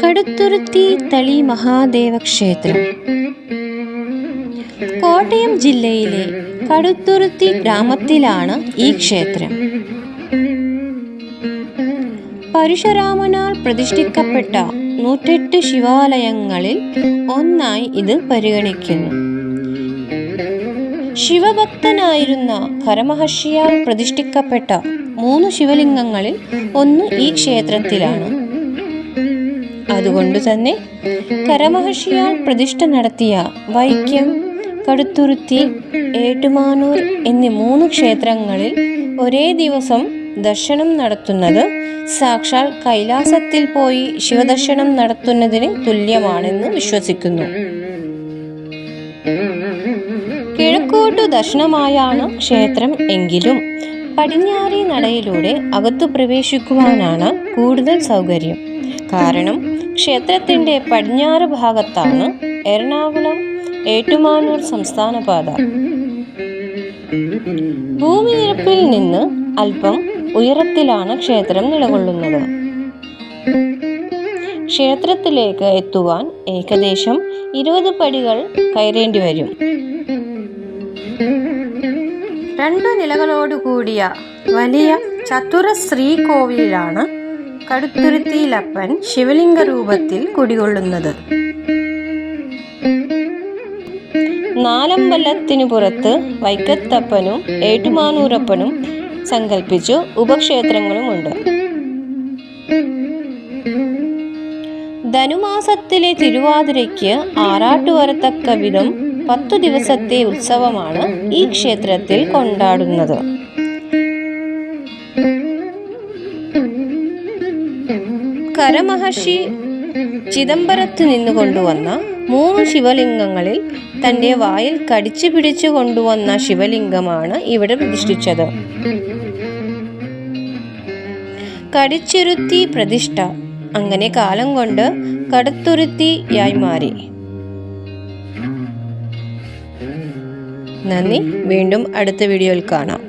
കടുത്തുരുത്തി തളി മഹാദേവ ക്ഷേത്രം കോട്ടയം ജില്ലയിലെ കടുത്തുരുത്തി ഗ്രാമത്തിലാണ് ഈ ക്ഷേത്രം. പരശുരാമനാൽ പ്രതിഷ്ഠിക്കപ്പെട്ട 108 ശിവാലയങ്ങളിൽ ഒന്നായി ഇത് പരിഗണിക്കുന്നു. ശിവഭക്തനായിരുന്ന ഖരമഹർഷിയാൽ പ്രതിഷ്ഠിക്കപ്പെട്ട 3 ശിവലിംഗങ്ങളിൽ ഒന്ന് ഈ ക്ഷേത്രത്തിലാണ്. അതുകൊണ്ട് തന്നെ ഖരമഹർഷിയാൽ പ്രതിഷ്ഠ നടത്തിയ വൈക്കം, കടുത്തുരുത്തി, ഏറ്റുമാനൂർ എന്നീ 3 ക്ഷേത്രങ്ങളിൽ ഒരേ ദിവസം ദർശനം നടത്തുന്നത് സാക്ഷാൽ കൈലാസത്തിൽ പോയി ശിവദർശനം നടത്തുന്നതിന് തുല്യമാണെന്ന് വിശ്വസിക്കുന്നു. കിഴക്കോട്ടു ദർശനമായാണ് ക്ഷേത്രം എങ്കിലും പടിഞ്ഞാറേ നടയിലൂടെ അകത്തു പ്രവേശിക്കുവാനാണ് കൂടുതൽ സൗകര്യം. കാരണം ക്ഷേത്രത്തിന്റെ പടിഞ്ഞാറ് ഭാഗത്താണ് എറണാകുളം ഏറ്റുമാനൂർ സംസ്ഥാന പാത. ഭൂമിനിരപ്പിൽ നിന്ന് അല്പം ഉയരത്തിലാണ് ക്ഷേത്രം നിലകൊള്ളുന്നത്. ക്ഷേത്രത്തിലേക്ക് എത്തുവാൻ ഏകദേശം 20 പടികൾ കയറേണ്ടി വരും. 2 നിലകളോടുകൂടിയ വലിയ ചതുര ശ്രീകോവിലാണ് കടുത്തുരുത്തിയിലപ്പൻ ശിവലിംഗ രൂപത്തിൽ കുടികൊള്ളുന്നത്. 4 അമ്പലത്തിനു പുറത്ത് വൈക്കത്തപ്പനും ഏറ്റുമാനൂരപ്പനും സങ്കല്പിച്ചു ഉപക്ഷേത്രങ്ങളുമുണ്ട്. ധനുമാസത്തിലെ തിരുവാതിരയ്ക്ക് ആറാട്ട് വരത്തക്ക വിധം 10 ദിവസത്തെ ഉത്സവമാണ് ഈ ക്ഷേത്രത്തിൽ കൊണ്ടാടുന്നത്. ഖരമഹർഷി ചിദംബരത്ത് നിന്ന് കൊണ്ടുവന്ന 3 ശിവലിംഗങ്ങളിൽ തൻ്റെ വായിൽ കടിച്ചു പിടിച്ചു കൊണ്ടുവന്ന ശിവലിംഗമാണ് ഇവിടെ പ്രതിഷ്ഠിച്ചത്. കടിച്ചിരുത്തി പ്രതിഷ്ഠ അങ്ങനെ കാലം കൊണ്ട് കടുത്തുരുത്തിയായി മാറി. നന്ദി. വീണ്ടും അടുത്ത വീഡിയോയിൽ കാണാം.